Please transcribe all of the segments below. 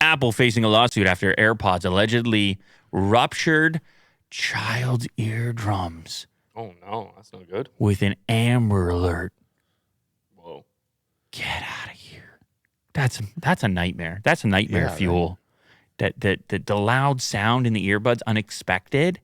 Apple facing a lawsuit after AirPods allegedly ruptured child eardrums Oh, no. That's not good. with an Amber Alert. Whoa. Get out of here. That's a nightmare. That's a nightmare fuel. That the loud sound in the earbuds, unexpected.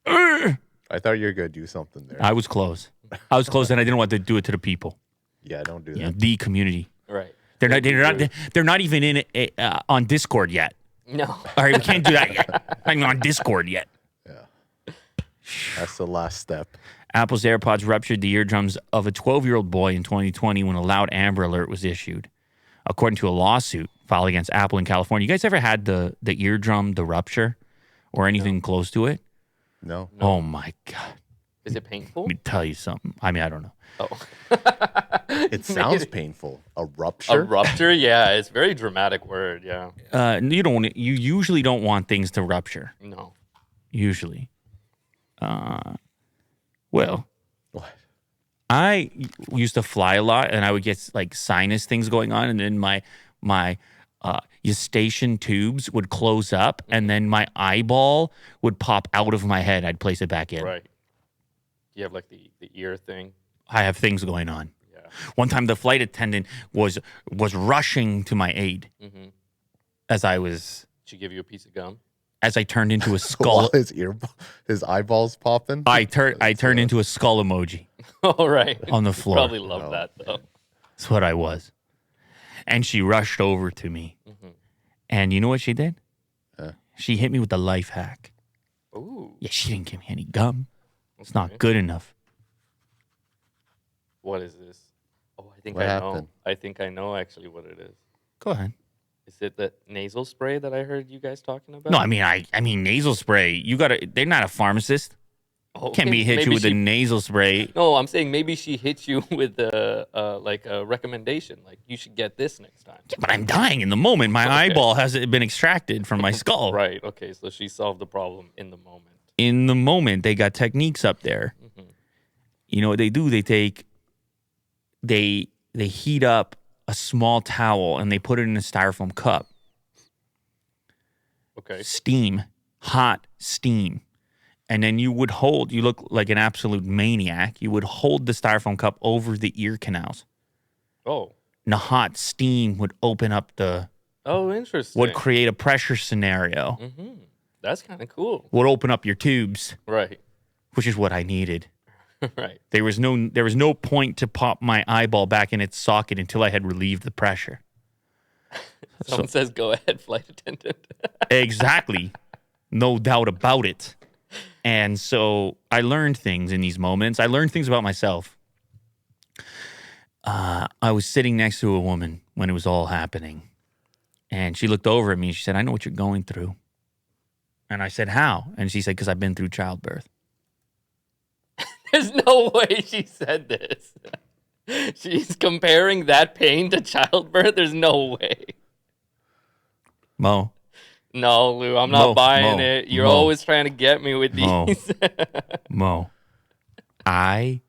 I thought you were going to do something there. I was close. And I didn't want to do it to the people. Yeah, don't do that. You know, the community. Right. They're not even in it on Discord yet. No. All right, we can't do that yet. I'm not on Discord yet. Yeah. That's the last step. Apple's AirPods ruptured the eardrums of a 12-year-old boy in 2020 when a loud Amber Alert was issued, according to a lawsuit filed against Apple in California. You guys ever had the eardrum, the rupture, or anything close to it? No. Oh, my God. Is it painful? Let me tell you something. I mean, I don't know. Oh. It sounds painful. A rupture? A rupture? Yeah, it's a very dramatic word, yeah. You usually don't want things to rupture. No. Usually. Well, What? I used to fly a lot, and I would get like sinus things going on, and then my eustachian tubes would close up, and then my eyeball would pop out of my head. I'd place it back in. Right. You have like the ear thing. I have things going on. Yeah. One time, the flight attendant was rushing to my aid as I was Did she give you a piece of gum? as I turned into a skull. While his eyeballs popping? I turned into a skull emoji All right. on the floor. Probably love that, though. That's what I was. And she rushed over to me. And you know what she did? She hit me with the life hack. Ooh. Yeah, she didn't give me any gum. It's not good enough. What is this? Oh, I think What I happened? know. I think I know actually what it is. Go ahead. Is it the nasal spray that I heard you guys talking about? No, I mean nasal spray. They're not a pharmacist. Oh, Can't be hit maybe you with a nasal spray. No, I'm saying maybe she hit you with like a recommendation. Like, you should get this next time. Yeah, but I'm dying in the moment. My eyeball hasn't been extracted from my skull. Right. Okay. So she solved the problem in the moment. In the moment, they got techniques up there. You know what they do? They heat up a small towel and they put it in a styrofoam cup. Okay. Steam, hot steam. And then you look like an absolute maniac. You would hold the styrofoam cup over the ear canals. Oh. And the hot steam would open up Oh, interesting. would create a pressure scenario. That's kind of cool. Would open up your tubes, Right. which is what I needed. Right. There was no point to pop my eyeball back in its socket until I had relieved the pressure. Someone says, "Go ahead, flight attendant." Exactly. No doubt about it. And so I learned things in these moments. I learned things about myself. I was sitting next to a woman when it was all happening. And she looked over at me and she said, "I know what you're going through." And I said, "How?" And she said, "Because I've been through childbirth." There's no way she said this. She's comparing that pain to childbirth. There's no way. Mo. No, Lou, I'm not buying Mo, it. You're Mo. always trying to get me with Mo. these. Mo. I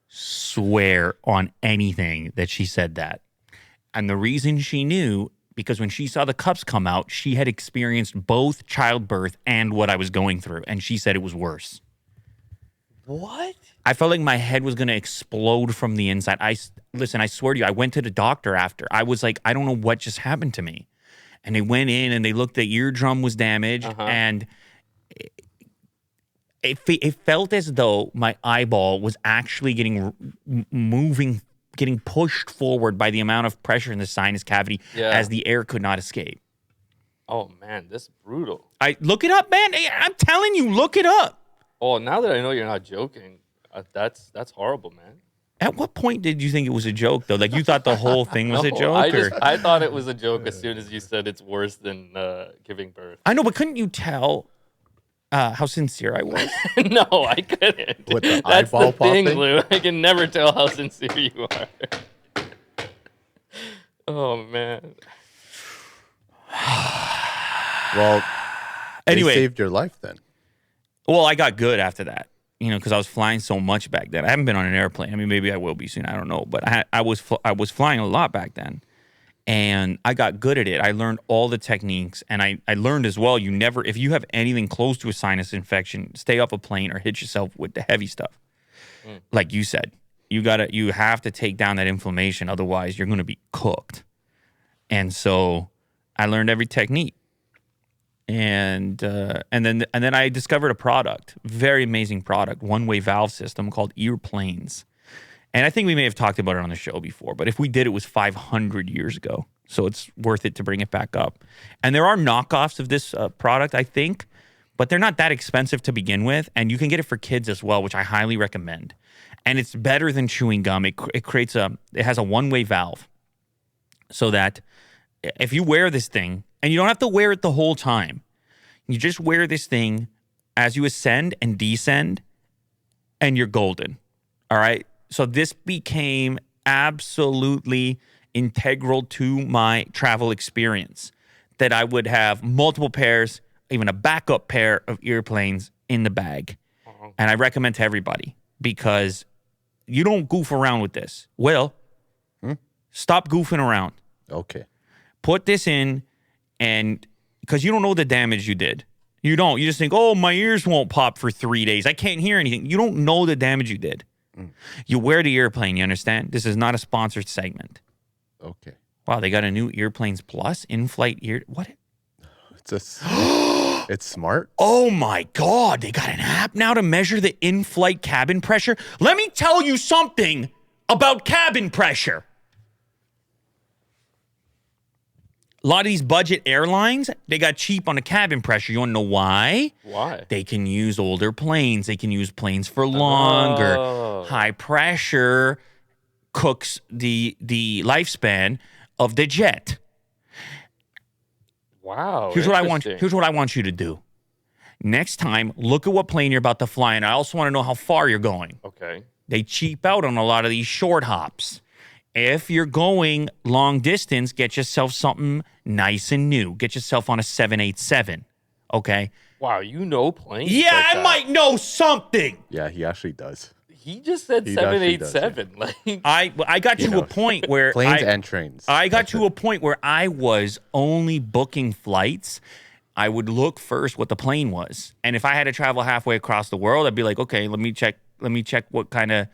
swear on anything that she said that. And the reason she knew, because when she saw the cups come out, she had experienced both childbirth and what I was going through. And she said it was worse. What? I felt like my head was going to explode from the inside. Listen, I swear to you, I went to the doctor after. I was like, I don't know what just happened to me. And they went in and they looked, the eardrum was damaged. And it felt as though my eyeball was actually moving, getting pushed forward by the amount of pressure in the sinus cavity as the air could not escape. Oh, man, this is brutal. Look it up, man. I'm telling you, look it up. Oh, now that I know you're not joking, that's horrible, man. At what point did you think it was a joke, though? Like, you thought the whole thing was a joke? I thought it was a joke as soon as you said it's worse than giving birth. I know, but couldn't you tell how sincere I was? No, I couldn't. With the That's eyeball the thing, popping? Lou. I can never tell how sincere you are. Oh, man. Well, Anyway. they saved your life then. Well, I got good after that, because I was flying so much back then. I haven't been on an airplane. I mean, maybe I will be soon. I don't know. But I was flying a lot back then. And I got good at it. I learned all the techniques. And I learned as well, if you have anything close to a sinus infection, stay off a plane or hit yourself with the heavy stuff. Like you said, you have to take down that inflammation. Otherwise, you're going to be cooked. And so I learned every technique. And then I discovered a product, very amazing product, one-way valve system called Earplanes. And I think we may have talked about it on the show before, but if we did, it was 500 years ago. So it's worth it to bring it back up. And there are knockoffs of this product, I think, but they're not that expensive to begin with. And you can get it for kids as well, which I highly recommend. And it's better than chewing gum. It has a one-way valve so that if you wear this thing, and you don't have to wear it the whole time, you just wear this thing as you ascend and descend, and you're golden. All right? So this became absolutely integral to my travel experience, that I would have multiple pairs, even a backup pair of earplanes in the bag. And I recommend to everybody because you don't goof around with this. Will, stop goofing around. Okay. Put this in, and because you don't know the damage you did. You don't. You just think, oh, my ears won't pop for 3 days. I can't hear anything. You don't know the damage you did. You wear the earplane, you understand? This is not a sponsored segment. Okay. Wow, they got a new Earplanes Plus in-flight ear. What? It's smart. Oh my God, they got an app now to measure the in-flight cabin pressure. Let me tell you something about cabin pressure. A lot of these budget airlines, they got cheap on the cabin pressure. You want to know why? Why? They can use older planes. They can use planes for longer. High pressure cooks the lifespan of the jet. Wow. Here's what I want you to do. Next time, look at what plane you're about to fly in. I also want to know how far you're going. Okay. They cheap out on a lot of these short hops. If you're going long distance, get yourself something nice and new. Get yourself on a 787, okay? Wow, you know planes? Yeah, like I that. might know something. Yeah, he actually does. He just said He actually 787. Like, I got to a point where Planes and trains. I got to a point where I was only booking flights. I would look first what the plane was, and if I had to travel halfway across the world, I'd be like, okay, let me check what kind of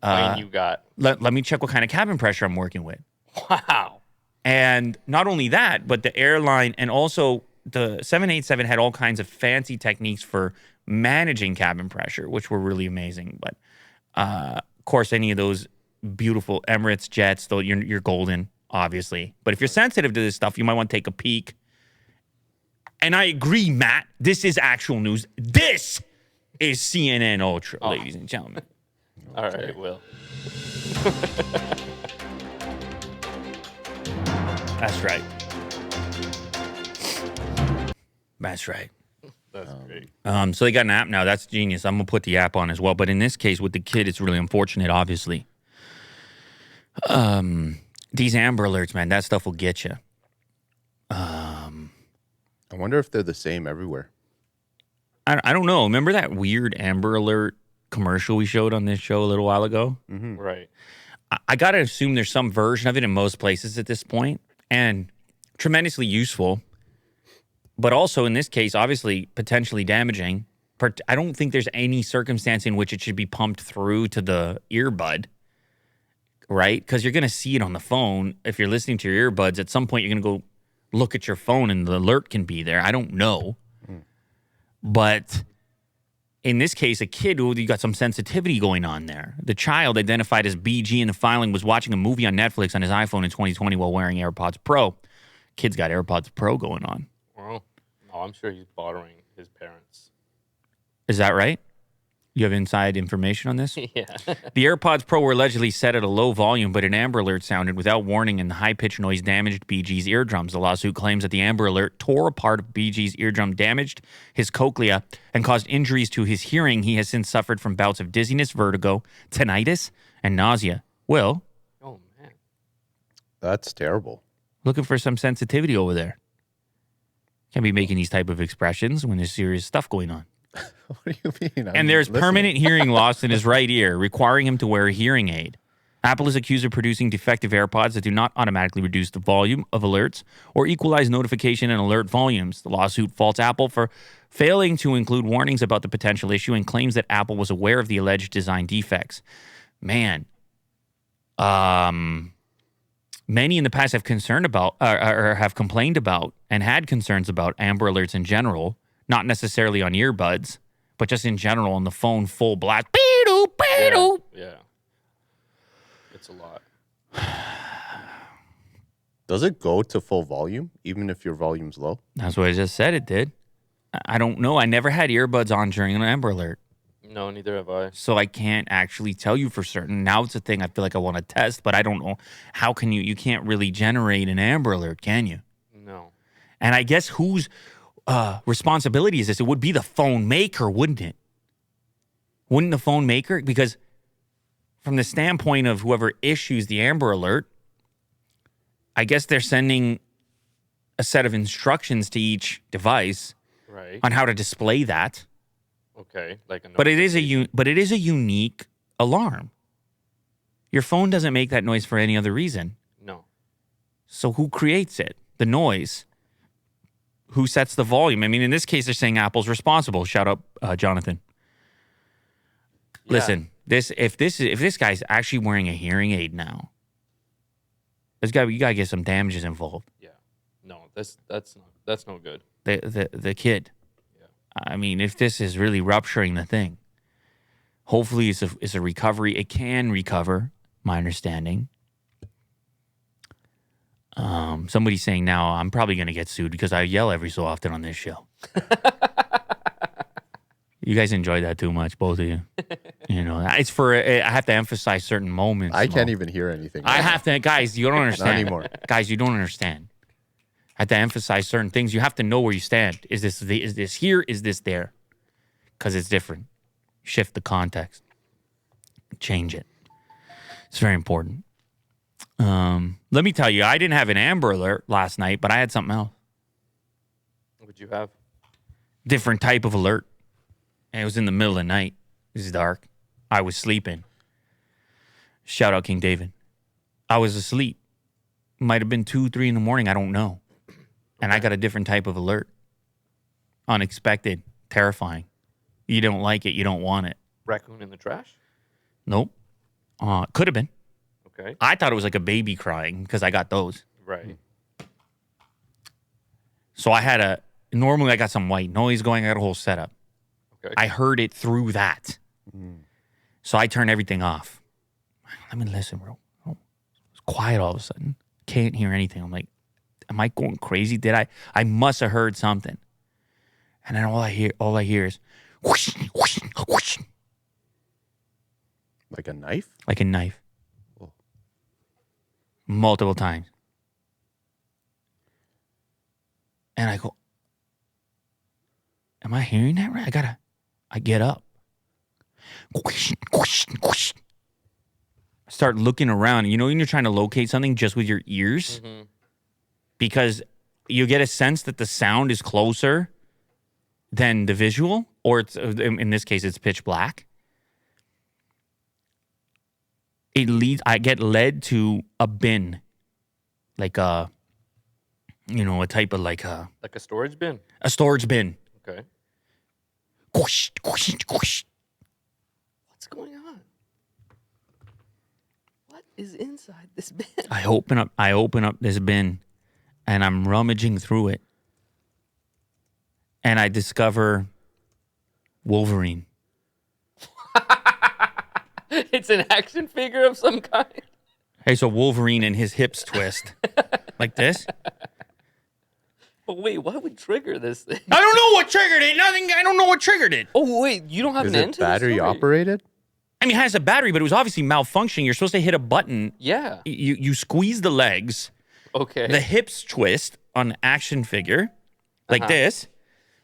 plane you got. let me check what kind of cabin pressure I'm working with. Wow. And not only that, but the airline and also the 787 had all kinds of fancy techniques for managing cabin pressure, which were really amazing. But of course, any of those beautiful Emirates jets, though, you're golden, obviously. But if you're sensitive to this stuff, you might want to take a peek. And I agree, Matt. This is actual news. This is CNN Ultra, ladies and gentlemen. All right, Will. That's right. That's right. That's great. So they got an app now. That's genius. I'm going to put the app on as well. But in this case, with the kid, it's really unfortunate, obviously. These Amber Alerts, man, that stuff will get you. I wonder if they're the same everywhere. I don't know. Remember that weird Amber Alert commercial we showed on this show a little while ago? Mm-hmm. Right. I got to assume there's some version of it in most places at this point, and tremendously useful, but also in this case, obviously potentially damaging. I don't think there's any circumstance in which it should be pumped through to the earbud, right? Because you're going to see it on the phone. If you're listening to your earbuds, at some point you're going to go look at your phone and the alert can be there. I don't know. But in this case, a kid who you got some sensitivity going on there. The child, identified as BG in the filing, was watching a movie on Netflix on his iPhone in 2020 while wearing AirPods Pro. Kid's got AirPods Pro going on. Well, no, I'm sure he's bothering his parents. Is that right? You have inside information on this? Yeah. The AirPods Pro were allegedly set at a low volume, but an Amber Alert sounded without warning, and the high-pitched noise damaged BG's eardrums. The lawsuit claims that the Amber Alert tore a part of BG's eardrum, damaged his cochlea, and caused injuries to his hearing. He has since suffered from bouts of dizziness, vertigo, tinnitus, and nausea. Will, Oh, man. That's terrible. looking for some sensitivity over there. Can't be making these type of expressions when there's serious stuff going on. What do you mean? And there's permanent hearing loss in his right ear, requiring him to wear a hearing aid. Apple is accused of producing defective AirPods that do not automatically reduce the volume of alerts or equalize notification and alert volumes. The lawsuit faults Apple for failing to include warnings about the potential issue and claims that Apple was aware of the alleged design defects. Man, many in the past have concerned about or have complained about and had concerns about Amber Alerts in general, not necessarily on earbuds, but just in general on the phone full blast. Yeah. It's a lot. Does it go to full volume even if your volume's low? That's what I just said it did. I don't know. I never had earbuds on during an Amber Alert, No, neither have I. so I can't actually tell you for certain. Now it's a thing I feel like I want to test, but I don't know. How can you can't really generate an Amber Alert, can you? No. And I guess whose responsibility is this? It would be the phone maker, wouldn't it? Wouldn't the phone maker? Because from the standpoint of whoever issues the Amber Alert, I guess they're sending a set of instructions to each device Right. on how to display that. Okay. Like a But it is a unique alarm. Your phone doesn't make that noise for any other reason. No. So who creates it? The noise. Who sets the volume? I mean, in this case, they're saying Apple's responsible. Shout out, Jonathan. Yeah. Listen, if this guy's actually wearing a hearing aid now, you gotta get some damages involved. Yeah. No, that's no good. The kid. Yeah. I mean, if this is really rupturing the thing, hopefully it's a recovery. It can recover, my understanding. Somebody's saying now I'm probably going to get sued because I yell every so often on this show. You guys enjoy that too much, both of you. You know, it's for I have to emphasize certain moments. I can't even hear anything. I have to, guys. You don't understand. Not anymore. Guys, you don't understand. I have to emphasize certain things. You have to know where you stand. Is this here? Is this there? Because it's different. Shift the context. Change it. It's very important. Let me tell you, I didn't have an Amber Alert last night, but I had something else. What'd you have? Different type of alert. And it was in the middle of the night. It was dark. I was sleeping. Shout out King David. I was asleep. Might have been 2, 3 in the morning. I don't know. And I got a different type of alert. Unexpected. Terrifying. You don't like it. You don't want it. Raccoon in the trash? Nope. Could have been. Okay. I thought it was like a baby crying because I got those. Right. So normally I got some white noise going. I got a whole setup. Okay. I heard it through that. So I turned everything off. Let me listen, bro. Oh, it's quiet all of a sudden. Can't hear anything. I'm like, am I going crazy? I must have heard something. And then all I hear is whoosh, whoosh, whoosh. Like a knife? Like a knife. Oh. Multiple times. And I go, am I hearing that right? I get up. I start looking around. You know when you're trying to locate something just with your ears? Mm-hmm. Because you get a sense that the sound is closer than the visual, or it's in this case, it's pitch black. I get led to a bin, like a type of like a storage bin? a storage bin. Okay. Whoosh. What's going on? What is inside this bin? I open up this bin, and I'm rummaging through it, and I discover Wolverine. It's an action figure of some kind. Hey, so Wolverine and his hips twist like this. But wait, what would trigger this thing? I don't know what triggered it. Nothing. I don't know what triggered it. Oh wait, you don't have Is an end it to this battery story? operated? I mean, it has a battery, but it was obviously malfunctioning. You're supposed to hit a button. Yeah. You squeeze the legs. Okay. The hips twist on an action figure like this,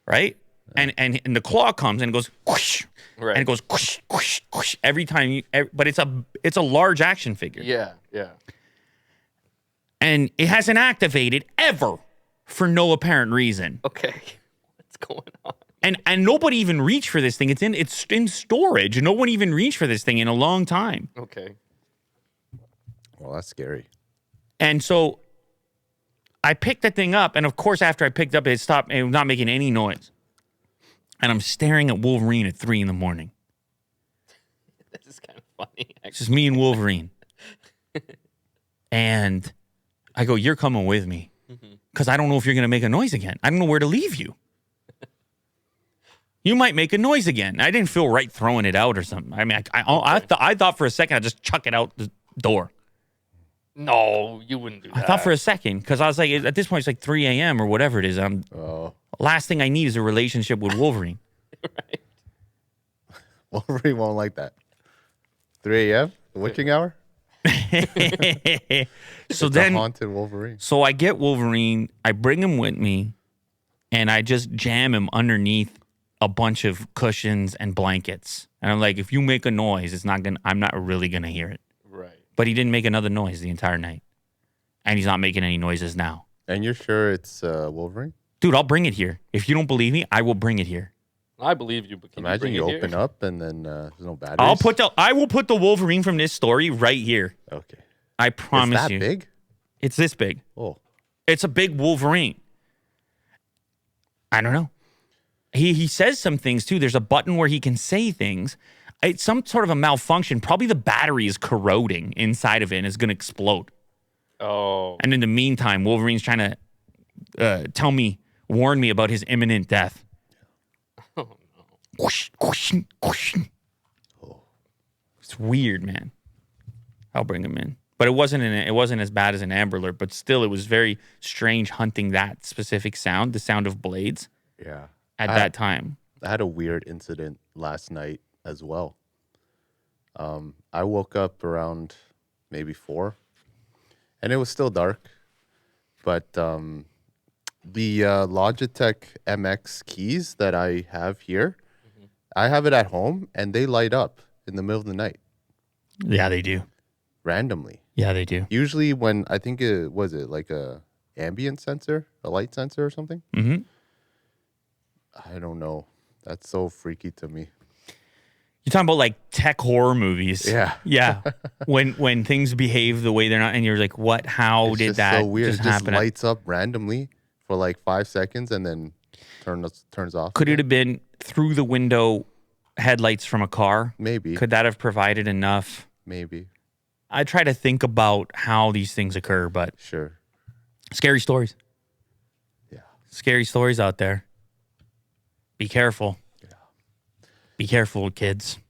right? And the claw comes and it goes whoosh, Right. and it goes whoosh, whoosh, whoosh every time. But it's a large action figure. Yeah. Yeah. And it hasn't activated ever for no apparent reason. Okay. What's going on? And nobody even reached for this thing. It's in storage. No one even reached for this thing in a long time. Okay. Well, that's scary. And so I picked the thing up, and of course, after I picked up it, stopped. It was not making any noise. And I'm staring at Wolverine at 3 a.m. This is kind of funny. It's just me and Wolverine. And I go, "You're coming with me, because I don't know if you're going to make a noise again. I don't know where to leave you. You might make a noise again." I didn't feel right throwing it out or something. I mean, I thought for a second I'd just chuck it out the door. No, you wouldn't do that. I thought for a second, because I was like, at this point, it's like 3 a.m. or whatever it is. Last thing I need is a relationship with Wolverine. Right. Wolverine won't like that. 3 a.m. The witching hour. So It's then, a haunted Wolverine. so I get Wolverine, I bring him with me, and I just jam him underneath a bunch of cushions and blankets. And I'm like, if you make a noise, I'm not really gonna hear it. Right. But he didn't make another noise the entire night, and he's not making any noises now. And you're sure it's Wolverine? Dude, I'll bring it here. If you don't believe me, I will bring it here. I believe you, but can Imagine you you bring it open here? up and then there's no batteries. I will put the Wolverine from this story right here. Okay. I promise Is that you. big? It's this big. Oh. It's a big Wolverine. I don't know. He says some things too. There's a button where he can say things. It's some sort of a malfunction. Probably the battery is corroding inside of it and is going to explode. Oh. And in the meantime, Wolverine's trying to warn me about his imminent death. Oh, no. Whoosh, whoosh, whoosh. It's weird, man. I'll bring him in. But it wasn't as bad as an Amber Alert, but still it was very strange hunting that specific sound, the sound of blades, Yeah. at that time. I had a weird incident last night as well. I woke up around maybe 4, and it was still dark. But the Logitech MX keys that I have here, I have it at home, and they light up in the middle of the night Yeah, they do. randomly. Yeah, they do. Usually when I think it was like a ambient sensor, a light sensor or something. Mm-hmm. I don't know. That's so freaky to me. You're talking about like tech horror movies. Yeah. Yeah. when things behave the way they're not, and you're like, what? How It's did just that so weird. just It just happen? lights up randomly for like 5 seconds and then turns off. Could it have been through the window headlights from a car? Maybe. Could that have provided enough? Maybe. I try to think about how these things occur, but Sure. scary stories. Yeah. Scary stories out there. Be careful. Yeah. Be careful, kids.